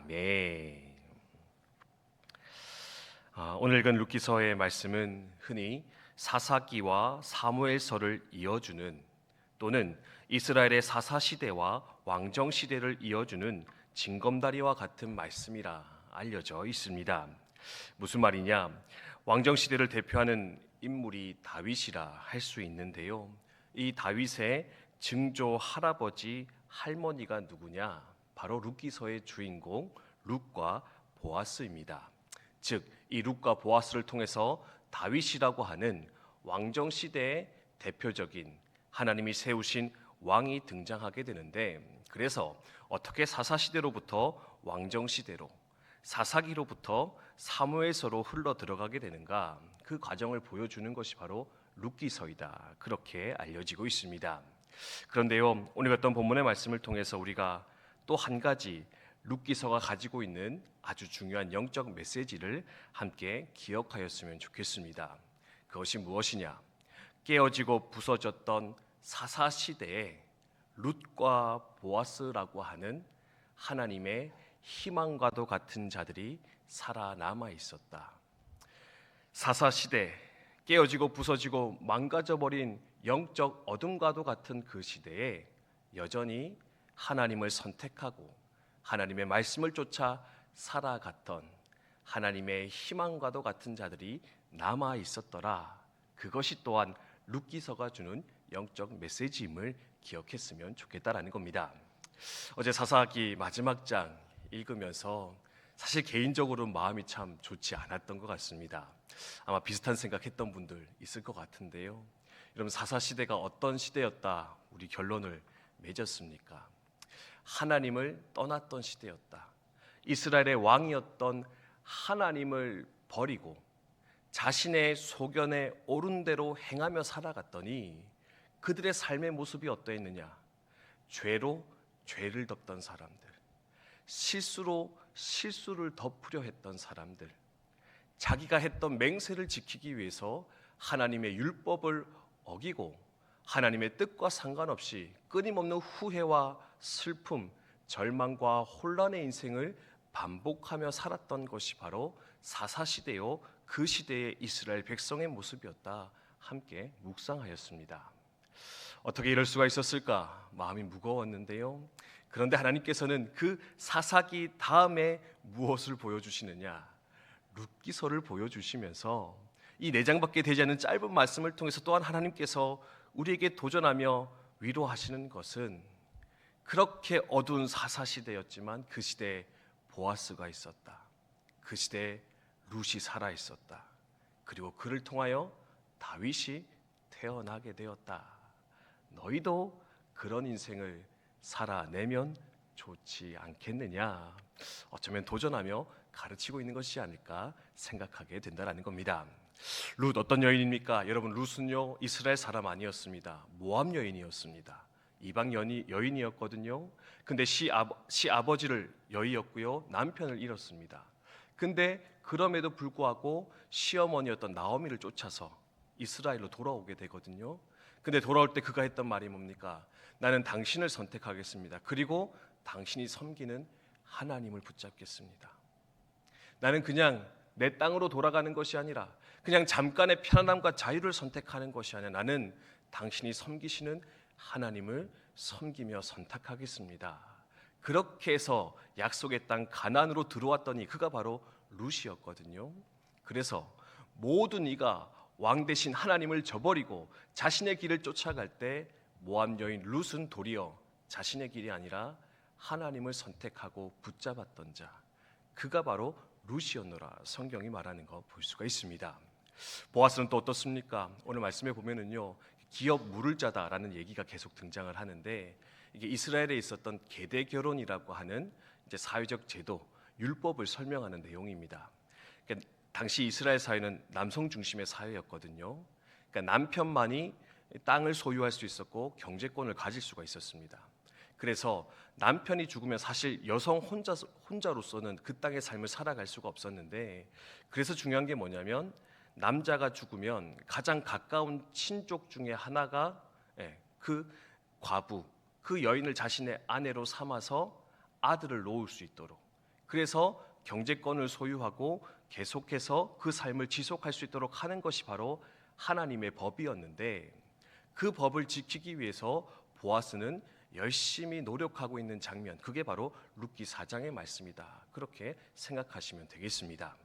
네. 오늘 읽은 룻기서의 말씀은 흔히 사사기와 사무엘서를 이어주는 또는 이스라엘의 사사시대와 왕정시대를 이어주는 징검다리와 같은 말씀이라 알려져 있습니다. 무슨 말이냐? 왕정시대를 대표하는 인물이 다윗이라 할 수 있는데요. 이 다윗의 증조 할아버지 할머니가 누구냐? 바로 룻기서의 주인공 룻과 보아스입니다. 즉, 이 룻과 보아스를 통해서 다윗이라고 하는 왕정 시대의 대표적인 하나님이 세우신 왕이 등장하게 되는데, 그래서 어떻게 사사 시대로부터 왕정 시대로, 사사기로부터 사무엘서로 흘러 들어가게 되는가, 그 과정을 보여주는 것이 바로 룻기서이다, 그렇게 알려지고 있습니다. 그런데요, 오늘 어떤 본문의 말씀을 통해서 우리가 또 한 가지 룻기서가 가지고 있는 아주 중요한 영적 메시지를 함께 기억하였으면 좋겠습니다. 그것이 무엇이냐? 깨어지고 부서졌던 사사 시대에 룻과 보아스라고 하는 하나님의 희망과도 같은 자들이 살아남아 있었다. 사사 시대, 깨어지고 부서지고 망가져버린 영적 어둠과도 같은 그 시대에 여전히 하나님을 선택하고 하나님의 말씀을 쫓아 살아갔던 하나님의 희망과도 같은 자들이 남아 있었더라. 그것이 또한 룻기서가 주는 영적 메시지임을 기억했으면 좋겠다라는 겁니다. 어제 사사기 마지막 장 읽으면서 사실 개인적으로 마음이 참 좋지 않았던 것 같습니다. 아마 비슷한 생각했던 분들 있을 것 같은데요. 여러분, 사사 시대가 어떤 시대였다 우리 결론을 맺었습니까? 하나님을 떠났던 시대였다. 이스라엘의 왕이었던 하나님을 버리고 자신의 소견에 옳은 대로 행하며 살아갔더니 그들의 삶의 모습이 어떠했느냐? 죄로 죄를 덮던 사람들, 실수로 실수를 덮으려 했던 사람들, 자기가 했던 맹세를 지키기 위해서 하나님의 율법을 어기고 하나님의 뜻과 상관없이 끊임없는 후회와 슬픔, 절망과 혼란의 인생을 반복하며 살았던 것이 바로 사사시대요, 그 시대의 이스라엘 백성의 모습이었다, 함께 묵상하였습니다. 어떻게 이럴 수가 있었을까? 마음이 무거웠는데요. 그런데 하나님께서는 그 사사기 다음에 무엇을 보여주시느냐? 룻기서를 보여주시면서 이 4장밖에 되지 않는 짧은 말씀을 통해서 또한 하나님께서 우리에게 도전하며 위로하시는 것은, 그렇게 어두운 사사시대였지만 그 시대에 보아스가 있었다. 그 시대에 룻이 살아 있었다. 그리고 그를 통하여 다윗이 태어나게 되었다. 너희도 그런 인생을 살아내면 좋지 않겠느냐? 어쩌면 도전하며 가르치고 있는 것이 아닐까 생각하게 된다는 겁니다. 룻 어떤 여인입니까? 여러분, 룻은요 이스라엘 사람 아니었습니다. 모압 여인이었습니다. 이방 여인이었거든요. 근데 시아버지를 여의었고요, 남편을 잃었습니다. 근데 그럼에도 불구하고 시어머니였던 나오미를 쫓아서 이스라엘로 돌아오게 되거든요. 근데 돌아올 때 그가 했던 말이 뭡니까? 나는 당신을 선택하겠습니다. 그리고 당신이 섬기는 하나님을 붙잡겠습니다. 나는 그냥 내 땅으로 돌아가는 것이 아니라 그냥 잠깐의 편안함과 자유를 선택하는 것이 아니라 나는 당신이 섬기시는 하나님을 섬기며 선택하겠습니다. 그렇게 해서 약속의 땅 가나안으로 들어왔더니 그가 바로 룻이었거든요. 그래서 모든 이가 왕 대신 하나님을 저버리고 자신의 길을 쫓아갈 때 모압 여인 룻은 도리어 자신의 길이 아니라 하나님을 선택하고 붙잡았던 자, 그가 바로 룻이었노라 성경이 말하는 거 볼 수가 있습니다. 보아스는 또 어떻습니까? 오늘 말씀에 보면은요, 기업 물을 자다라는 얘기가 계속 등장을 하는데, 이게 이스라엘에 있었던 계대 결혼이라고 하는 이제 사회적 제도, 율법을 설명하는 내용입니다. 그러니까 당시 이스라엘 사회는 남성 중심의 사회였거든요. 그러니까 남편만이 땅을 소유할 수 있었고 경제권을 가질 수가 있었습니다. 그래서 남편이 죽으면 사실 여성 혼자로서는 그 땅의 삶을 살아갈 수가 없었는데, 그래서 중요한 게 뭐냐면 남자가 죽으면 가장 가까운 친족 중에 하나가 그 과부, 그 여인을 자신의 아내로 삼아서 아들을 놓을 수 있도록, 그래서 경제권을 소유하고 계속해서 그 삶을 지속할 수 있도록 하는 것이 바로 하나님의 법이었는데, 그 법을 지키기 위해서 보아스는 열심히 노력하고 있는 장면, 그게 바로 룻기 4장의 말씀이다. 그렇게 생각하시면 되겠습니다.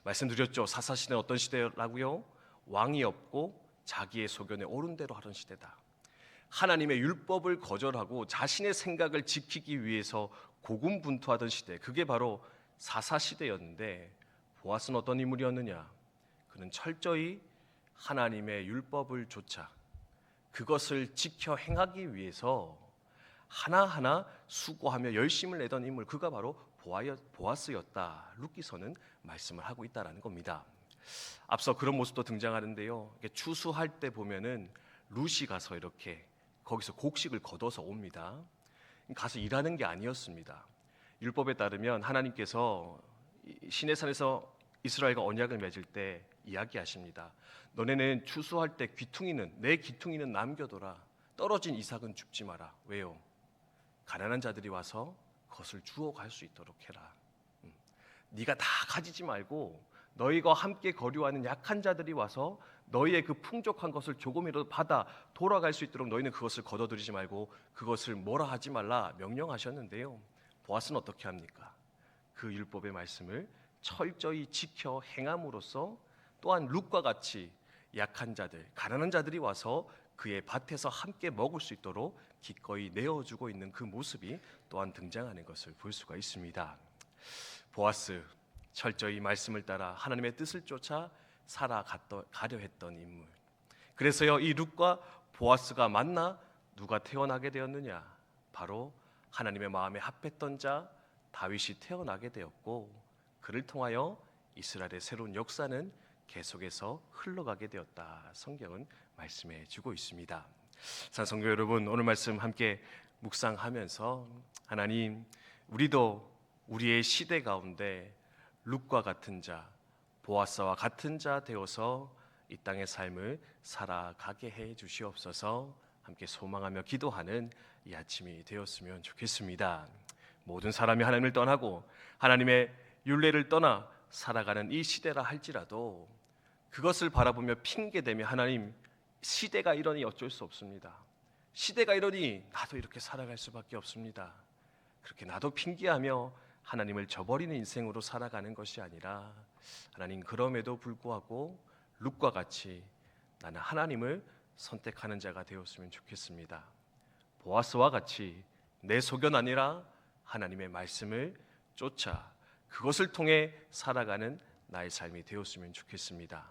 말씀드렸죠. 사사시대는 어떤 시대라고요? 왕이 없고 자기의 소견에 옳은 대로 하던 시대다. 하나님의 율법을 거절하고 자신의 생각을 지키기 위해서 고군분투하던 시대, 그게 바로 사사시대였는데, 보아스는 어떤 인물이었느냐? 그는 철저히 하나님의 율법을 좇아 그것을 지켜 행하기 위해서 하나하나 수고하며 열심을 내던 인물, 그가 바로 보아스였다. 룻기서는 말씀을 하고 있다라는 겁니다. 앞서 그런 모습도 등장하는데요. 추수할 때 보면은 룻이 가서 이렇게 거기서 곡식을 걷어서 옵니다. 가서 일하는 게 아니었습니다. 율법에 따르면 하나님께서 시내산에서 이스라엘과 언약을 맺을 때 이야기하십니다. 너네는 추수할 때 내 귀퉁이는 남겨둬라. 떨어진 이삭은 줍지 마라. 왜요? 가난한 자들이 와서 그것을 주워 갈 수 있도록 해라. 네가 다 가지지 말고 너희가 함께 거류하는 약한 자들이 와서 너희의 그 풍족한 것을 조금이라도 받아 돌아갈 수 있도록 너희는 그것을 거둬들이지 말고 그것을 뭐라 하지 말라 명령하셨는데요. 보아스는 어떻게 합니까? 그 율법의 말씀을 철저히 지켜 행함으로써 또한 룻과 같이 약한 자들, 가난한 자들이 와서 그의 밭에서 함께 먹을 수 있도록 기꺼이 내어주고 있는 그 모습이 또한 등장하는 것을 볼 수가 있습니다. 보아스, 철저히 말씀을 따라 하나님의 뜻을 쫓아 살아가려 했던 인물. 그래서요, 이 룻과 보아스가 만나 누가 태어나게 되었느냐? 바로 하나님의 마음에 합했던 자 다윗이 태어나게 되었고, 그를 통하여 이스라엘의 새로운 역사는 계속해서 흘러가게 되었다. 성경은 말씀해 주고 있습니다. 성도 여러분, 오늘 말씀 함께 묵상하면서 하나님, 우리도 우리의 시대 가운데 룻과 같은 자, 보아스와 같은 자 되어서 이 땅의 삶을 살아가게 해 주시옵소서. 함께 소망하며 기도하는 이 아침이 되었으면 좋겠습니다. 모든 사람이 하나님을 떠나고 하나님의 율례를 떠나 살아가는 이 시대라 할지라도 그것을 바라보며 핑계대며 하나님, 시대가 이러니 어쩔 수 없습니다. 시대가 이러니 나도 이렇게 살아갈 수밖에 없습니다. 그렇게 나도 핑계하며 하나님을 저버리는 인생으로 살아가는 것이 아니라, 하나님, 그럼에도 불구하고 룻과 같이 나는 하나님을 선택하는 자가 되었으면 좋겠습니다. 보아스와 같이 내 소견 아니라 하나님의 말씀을 쫓아 그것을 통해 살아가는 나의 삶이 되었으면 좋겠습니다.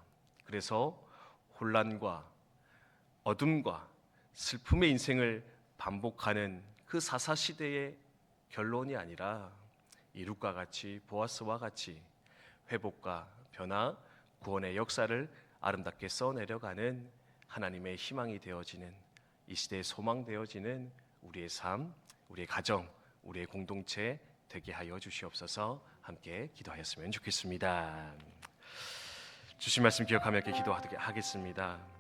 그래서 혼란과 어둠과 슬픔의 인생을 반복하는 그 사사시대의 결론이 아니라 이 룻과 같이, 보아스와 같이 회복과 변화, 구원의 역사를 아름답게 써내려가는 하나님의 희망이 되어지는, 이 시대의 소망 되어지는 우리의 삶, 우리의 가정, 우리의 공동체 되게 하여 주시옵소서. 함께 기도하였으면 좋겠습니다. 주신 말씀 기억하며 이렇게 기도하겠습니다.